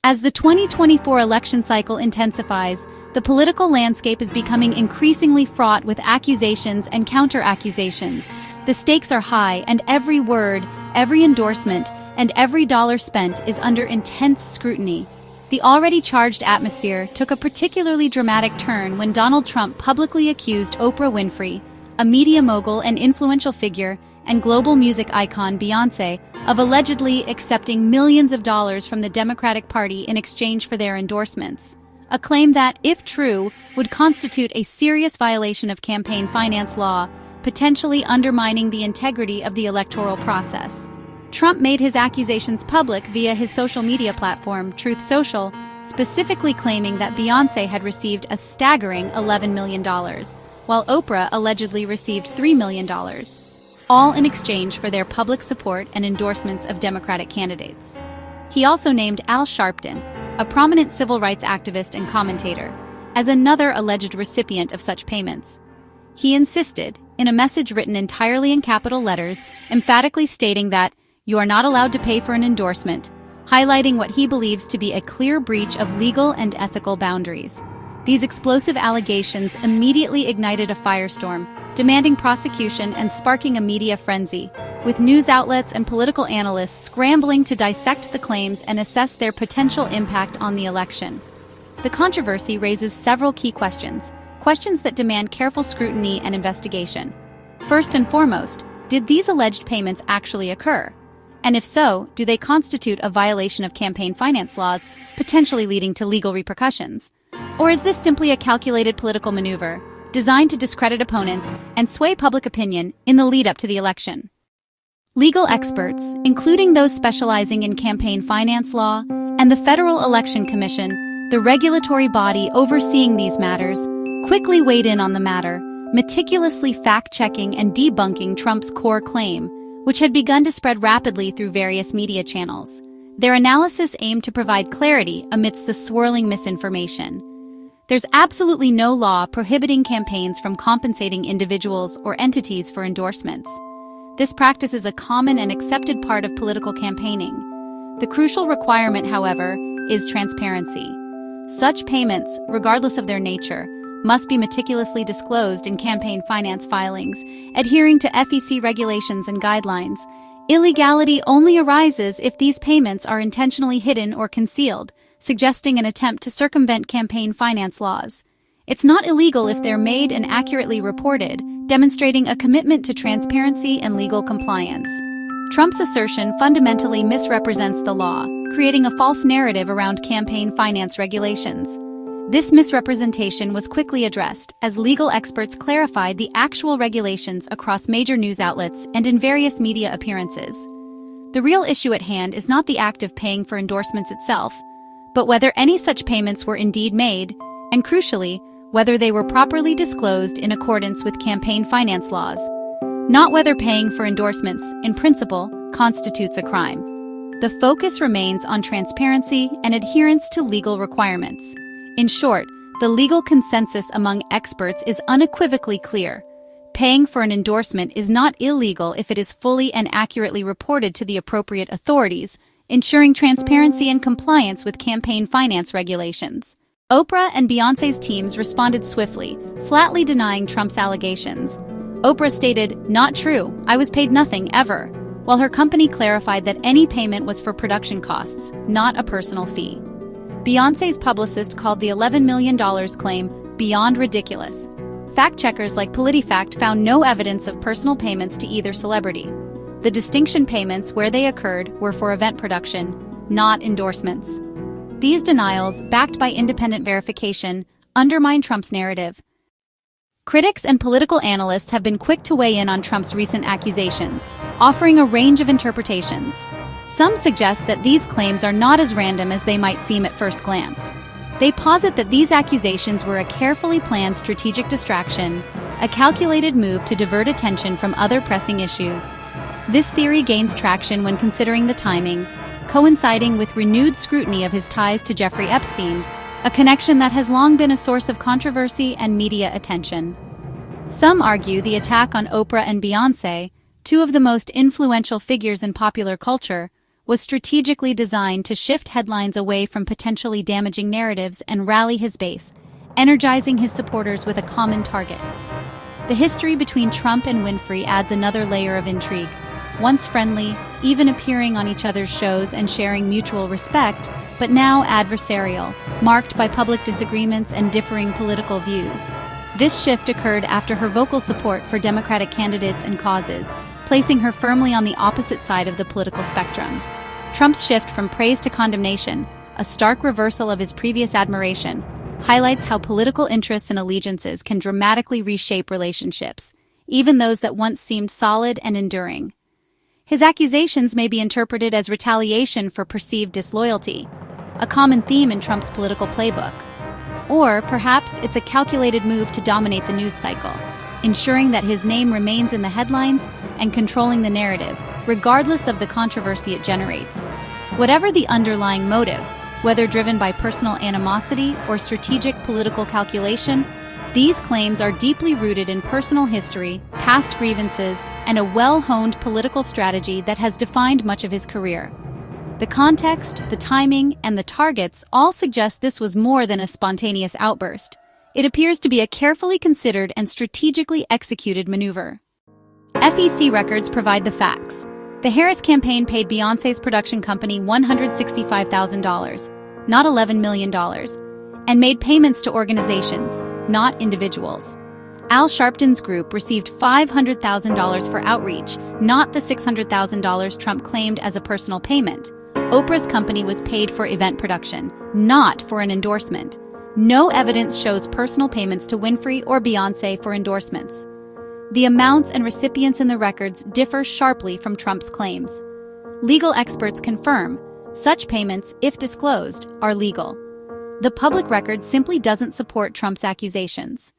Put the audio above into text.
As the 2024 election cycle intensifies, the political landscape is becoming increasingly fraught with accusations and counter-accusations. The stakes are high, and every word, every endorsement, and every dollar spent is under intense scrutiny. The already charged atmosphere took a particularly dramatic turn when Donald Trump publicly accused Oprah Winfrey, a media mogul and influential figure, and global music icon Beyoncé, of allegedly accepting millions of dollars from the Democratic Party in exchange for their endorsements. A claim that, if true, would constitute a serious violation of campaign finance law, potentially undermining the integrity of the electoral process. Trump made his accusations public via his social media platform, Truth Social, specifically claiming that Beyoncé had received a staggering $11 million, while Oprah allegedly received $3 million, all in exchange for their public support and endorsements of Democratic candidates. He also named Al Sharpton, a prominent civil rights activist and commentator, as another alleged recipient of such payments. He insisted, in a message written entirely in capital letters, emphatically stating that you are not allowed to pay for an endorsement, highlighting what he believes to be a clear breach of legal and ethical boundaries. These explosive allegations immediately ignited a firestorm, demanding prosecution and sparking a media frenzy, with news outlets and political analysts scrambling to dissect the claims and assess their potential impact on the election. The controversy raises several key questions that demand careful scrutiny and investigation. First and foremost, did these alleged payments actually occur? And if so, do they constitute a violation of campaign finance laws, potentially leading to legal repercussions? Or is this simply a calculated political maneuver, designed to discredit opponents and sway public opinion in the lead-up to the election? Legal experts, including those specializing in campaign finance law, and the Federal Election Commission, the regulatory body overseeing these matters, quickly weighed in on the matter, meticulously fact-checking and debunking Trump's core claim, which had begun to spread rapidly through various media channels. Their analysis aimed to provide clarity amidst the swirling misinformation. There's absolutely no law prohibiting campaigns from compensating individuals or entities for endorsements. This practice is a common and accepted part of political campaigning. The crucial requirement, however, is transparency. Such payments, regardless of their nature, must be meticulously disclosed in campaign finance filings, adhering to FEC regulations and guidelines. Illegality only arises if these payments are intentionally hidden or concealed, suggesting an attempt to circumvent campaign finance laws. It's not illegal if they're made and accurately reported, demonstrating a commitment to transparency and legal compliance. Trump's assertion fundamentally misrepresents the law, creating a false narrative around campaign finance regulations. This misrepresentation was quickly addressed as legal experts clarified the actual regulations across major news outlets and in various media appearances. The real issue at hand is not the act of paying for endorsements itself, but whether any such payments were indeed made, and crucially, whether they were properly disclosed in accordance with campaign finance laws. Not whether paying for endorsements, in principle, constitutes a crime. The focus remains on transparency and adherence to legal requirements. In short, the legal consensus among experts is unequivocally clear. Paying for an endorsement is not illegal if it is fully and accurately reported to the appropriate authorities, ensuring transparency and compliance with campaign finance regulations. Oprah and Beyoncé's teams responded swiftly, flatly denying Trump's allegations. Oprah stated, "Not true, I was paid nothing, ever," while her company clarified that any payment was for production costs, not a personal fee. Beyoncé's publicist called the $11 million claim beyond ridiculous. Fact-checkers like PolitiFact found no evidence of personal payments to either celebrity. The distinction payments where they occurred were for event production, not endorsements. These denials, backed by independent verification, undermine Trump's narrative. Critics and political analysts have been quick to weigh in on Trump's recent accusations, offering a range of interpretations. Some suggest that these claims are not as random as they might seem at first glance. They posit that these accusations were a carefully planned strategic distraction, a calculated move to divert attention from other pressing issues. This theory gains traction when considering the timing, coinciding with renewed scrutiny of his ties to Jeffrey Epstein, a connection that has long been a source of controversy and media attention. Some argue the attack on Oprah and Beyoncé, two of the most influential figures in popular culture, was strategically designed to shift headlines away from potentially damaging narratives and rally his base, energizing his supporters with a common target. The history between Trump and Winfrey adds another layer of intrigue. Once friendly, even appearing on each other's shows and sharing mutual respect, but now adversarial, marked by public disagreements and differing political views. This shift occurred after her vocal support for Democratic candidates and causes, placing her firmly on the opposite side of the political spectrum. Trump's shift from praise to condemnation, a stark reversal of his previous admiration, highlights how political interests and allegiances can dramatically reshape relationships, even those that once seemed solid and enduring. His accusations may be interpreted as retaliation for perceived disloyalty, a common theme in Trump's political playbook. Or perhaps it's a calculated move to dominate the news cycle, ensuring that his name remains in the headlines and controlling the narrative, regardless of the controversy it generates. Whatever the underlying motive, whether driven by personal animosity or strategic political calculation, these claims are deeply rooted in personal history, past grievances, and a well-honed political strategy that has defined much of his career. The context, the timing, and the targets all suggest this was more than a spontaneous outburst. It appears to be a carefully considered and strategically executed maneuver. FEC records provide the facts. The Harris campaign paid Beyoncé's production company $165,000, not $11 million, and made payments to organizations, not individuals. Al Sharpton's group received $500,000 for outreach, not the $600,000 Trump claimed as a personal payment. Oprah's company was paid for event production, not for an endorsement. No evidence shows personal payments to Winfrey or Beyoncé for endorsements. The amounts and recipients in the records differ sharply from Trump's claims. Legal experts confirm such payments, if disclosed, are legal. The public record simply doesn't support Trump's accusations.